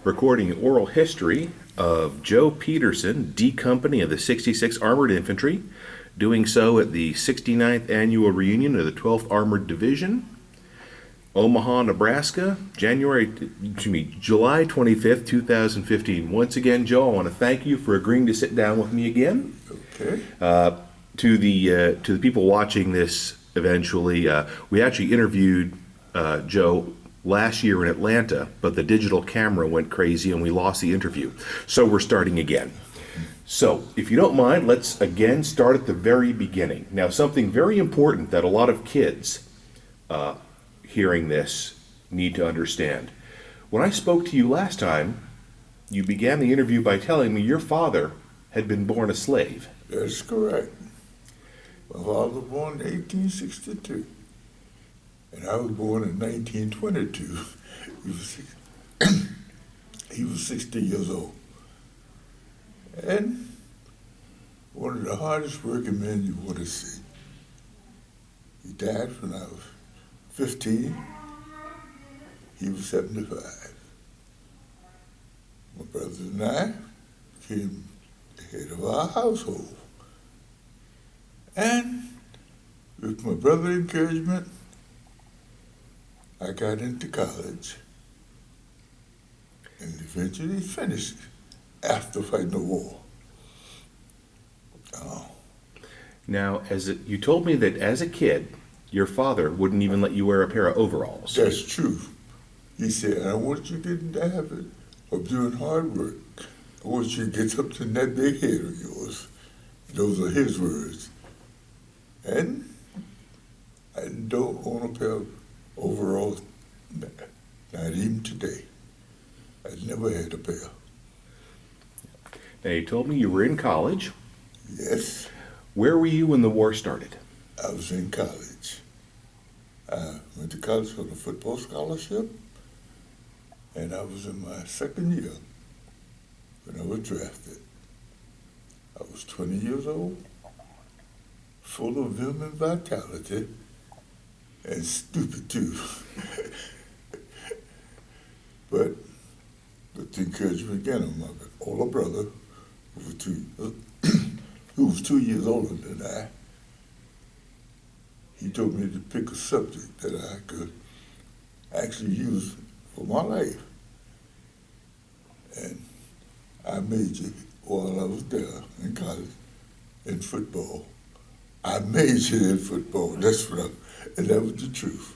recording an oral history of Joe Peterson, D Company of the 66th Armored Infantry, doing so at the 69th Annual Reunion of the 12th Armored Division, Omaha, Nebraska, July 25th, 2015. Once again, Joe, I want to thank you for agreeing to sit down with me again. Okay. To the people watching this eventually, we actually interviewed Joe last year in Atlanta, but the digital camera went crazy and we lost the interview. So we're starting again. So, if you don't mind, let's again start at the very beginning. Now, something very important that a lot of kids hearing this need to understand. When I spoke to you last time, you began the interview by telling me your father had been born a slave. That's correct. My father was born in 1862, and I was born in 1922. He was 60 years old. And one of the hardest working men you want to see. He died when I was 15. He was 75. My brothers and I became the head of our household. And with my brother's encouragement, I got into college and eventually finished after fighting the war. Now, you told me that as a kid, your father wouldn't even let you wear a pair of overalls. That's true. He said, I don't want you to get in the habit of doing hard work. I want you to get something in that big head of yours. Those are his words. And I don't own a pair of overalls, not even today. I never had a pair. Now, you told me you were in college. Yes, Where were you when the war started? I was in college. I went to college for a football scholarship, and I was in my second year when I was drafted. I was 20 years old, full of vim and vitality, and stupid too. But with the encouragement again of my older brother, who was 2 years older than I, he told me to pick a subject that I could actually use for my life. And I majored while I was there in college in football. I majored in football, and that was the truth.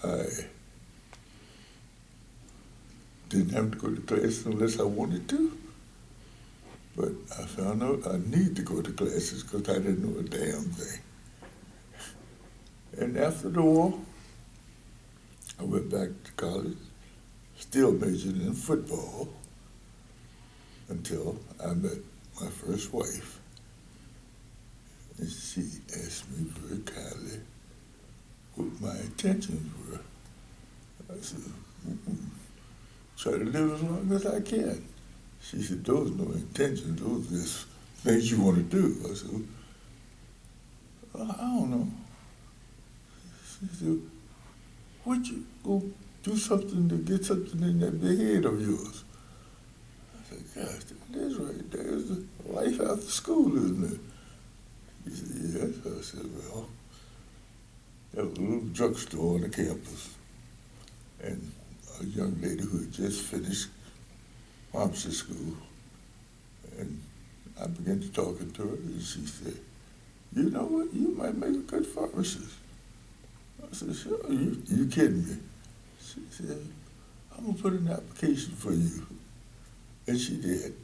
I didn't have to go to class unless I wanted to, but I found out I need to go to classes because I didn't know a damn thing. And after the war, I went back to college, still majored in football, until I met my first wife. And she asked me very kindly what my intentions were. I said, try to live as long as I can. She said, those are no intentions, those are just things you want to do. I said, well, I don't know. She said, would you go do something to get something in that big head of yours? I said, gosh, that is right. There's a life after school, isn't it? He said, yes. I said, well, there was a little drugstore on the campus, and a young lady who had just finished pharmacy school, and I began to talking to her, and she said, you know what, you might make a good pharmacist. I said, sure, you kidding me? She said, I'm gonna put in an application for you. And she did.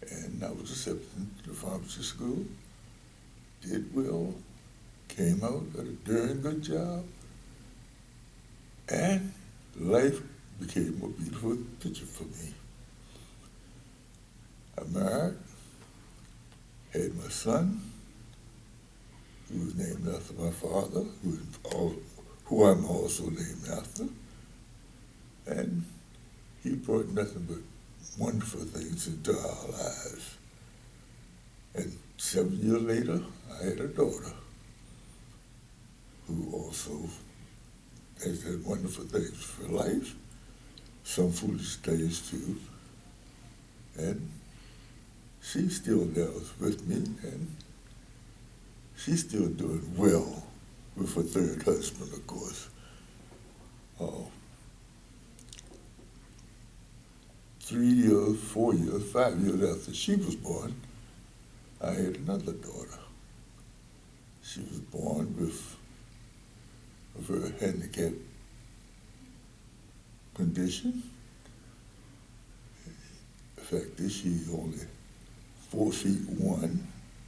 And I was accepted to the pharmacy school, did well, came out, got a darn good job, and life became a beautiful picture for me. I married, had my son, who was named after my father, who I'm also named after, and he brought nothing but wonderful things into our lives. And 7 years later, I had a daughter who also has had wonderful things for life. some foolish things too. And she still lives with me, and she's still doing well with her third husband, of course. Uh, 3 years, 4 years, 5 years after she was born, I had another daughter. She was born with a very handicapped condition. The fact is, she's only 4'1"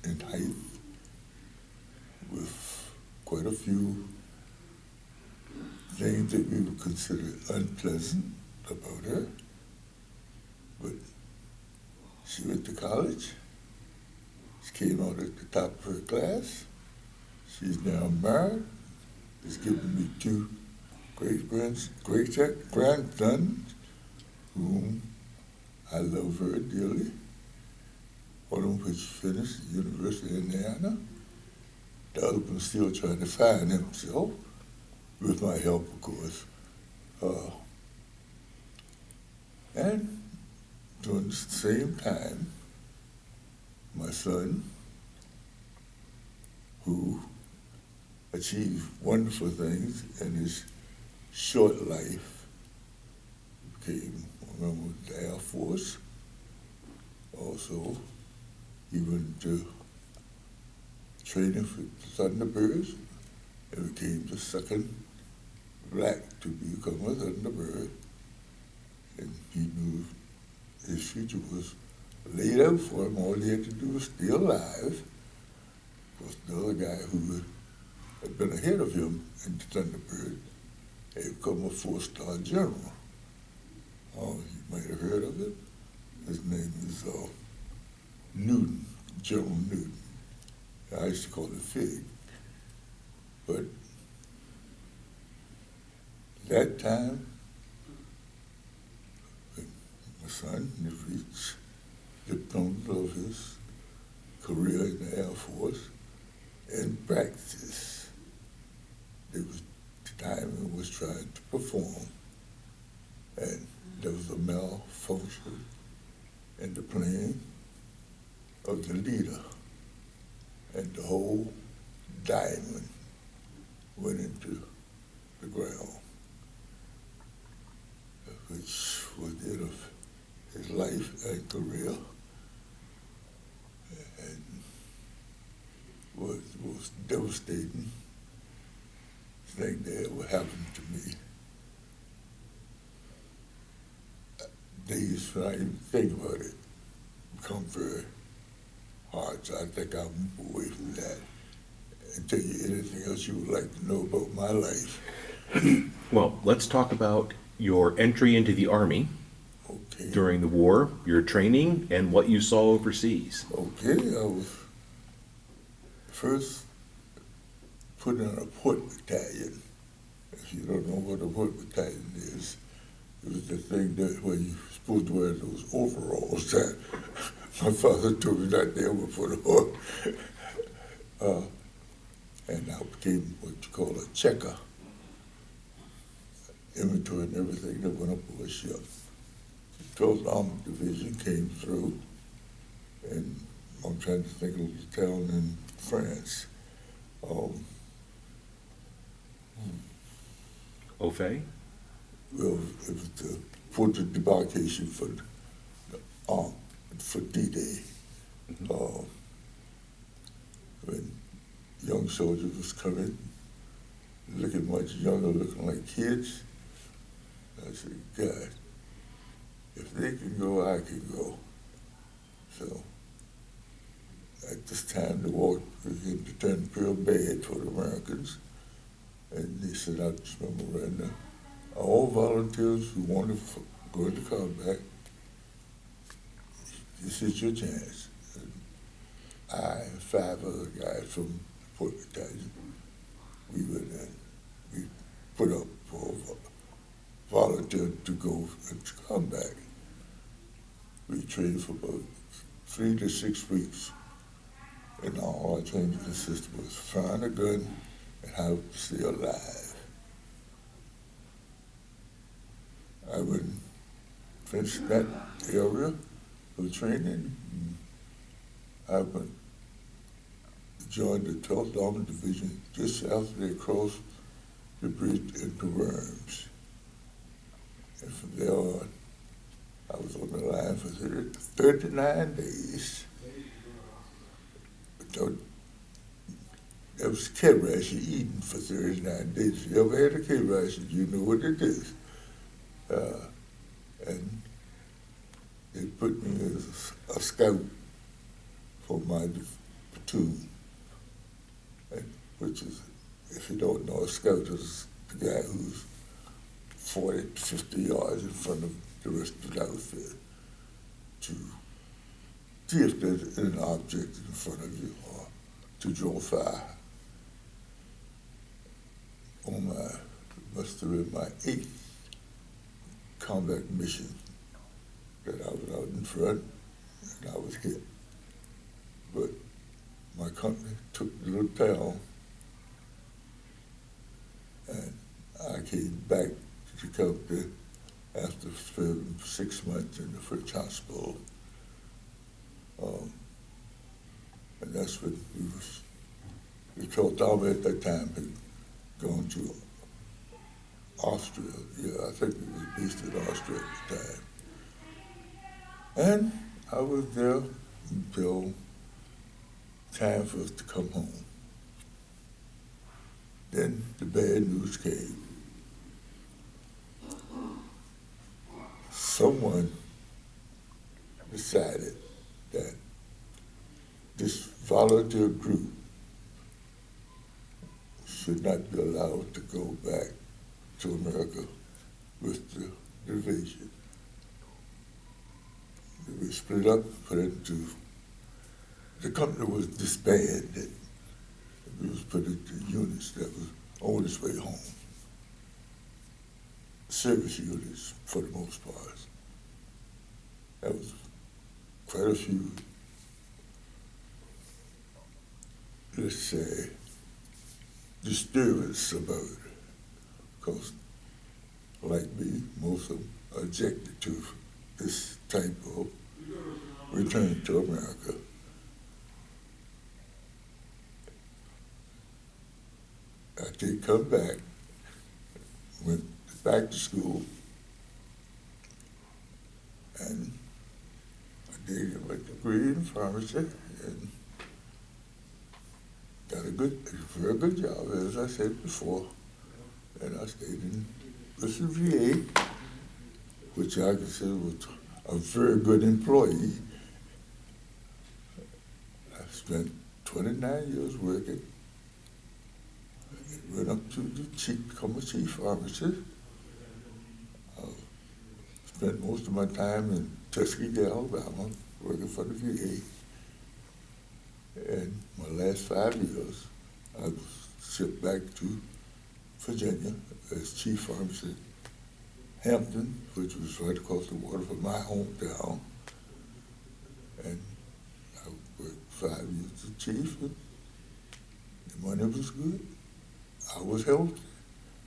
in height, with quite a few things that we would consider unpleasant about her. But she went to college. She came out at the top of her class. She's now married. Has given me 2 great-grandsons, whom I love very dearly. One of which finished the University of Indiana. The other one still trying to find himself, with my help, of course. And during the same time, my son, who achieved wonderful things in his short life, became a member of the Air Force. Also, he went to training for the Thunderbirds and became the second black to become a Thunderbird. And he knew his future was laid out for him. All he had to do was stay alive. Of course, the other guy who had been ahead of him in the Thunderbird had become a 4-star general. You might have heard of it. His name is Newton, General Newton. I used to call it Fig. But that time, my son had reached the pinnacle of his career in the Air Force. In practice, there was the time he was trying to perform, and there was a malfunction in the plane of the leader, and the whole diamond went into the ground, which was the end of his life and career, and was the most devastating thing that ever happened to me. Days when I even think about it become very hard, so I think I'll move away from that and tell you anything else you would like to know about my life. Well, let's talk about your entry into the Army during the war, your training, and what you saw overseas. Okay, I was first put in a port battalion. If you don't know what a port battalion is, it was the thing that where you're supposed to wear those overalls that my father told me not to ever put on. And I became what you call a checker, inventory and everything that went up on a ship. The 12th Armored Division came through, and I'm trying to think of the town in France. Au fait? Well, it was the port of debarkation for D-Day. When young soldiers was coming, looking much younger, looking like kids, I said, God, if they can go, I can go. So at this time, the war began to turn real bad for the Americans. And they sent out this memorandum. All volunteers who wanted to go into combat, this is your chance. And I and 5 other guys from the Port Battalion, we went in. We put up for volunteer to go into combat. We trained for about 3 to 6 weeks. And all our training consisted was firing a gun and how to stay alive. I went finished that area of training. I went joined the 12th Army Division just after they crossed the bridge into Worms. And from there on, I was on the line for 39 days. So that was K ration eating for 39 days. If you ever had a K ration, you know what it is. And they put me as a scout for my platoon, which is, if you don't know, a scout is the guy who's 40 to 50 yards in front of the rest of the outfit to see if there's an object in front of you or to draw fire. On must have been my 8th combat mission that I was out in front and I was hit. But my company took the little town and I came back to Calcutta after spending 6 months in the French hospital. And that's when the 12th Army at that time had gone to Austria. Yeah, I think it was based in Austria at the time. And I was there until time for us to come home. Then the bad news came. Someone decided that this volunteer group should not be allowed to go back to America with the division. They were split up, put into, the company was disbanded. It was put into units that was on its way home. Service units, for the most part. That was quite a few, let's say, disturbance about it. Because, like me, most of them are objected to this type of return to America. I did come back, went back to school, and I did get my degree in pharmacy and got a very good job, as I said before. And I stayed in with the VA, which I consider was a very good employee. I spent 29 years working. Went up to the chief, become a chief pharmacist. Spent most of my time in Tuskegee, Alabama, working for the VA. And my last 5 years, I was shipped back to Virginia as chief pharmacist, Hampton, which was right across the water from my hometown. And I worked 5 years as chief, and the money was good. I was healthy.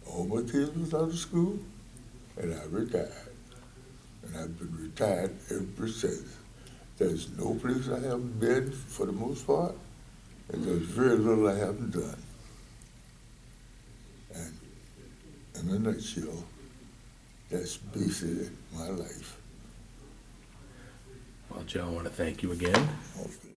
All my kids was out of school, and I retired. And I've been retired ever since. There's no place I haven't been for the most part, and there's very little I haven't done. And in a nutshell, that's basically my life. Well, Joe, I want to thank you again. Okay.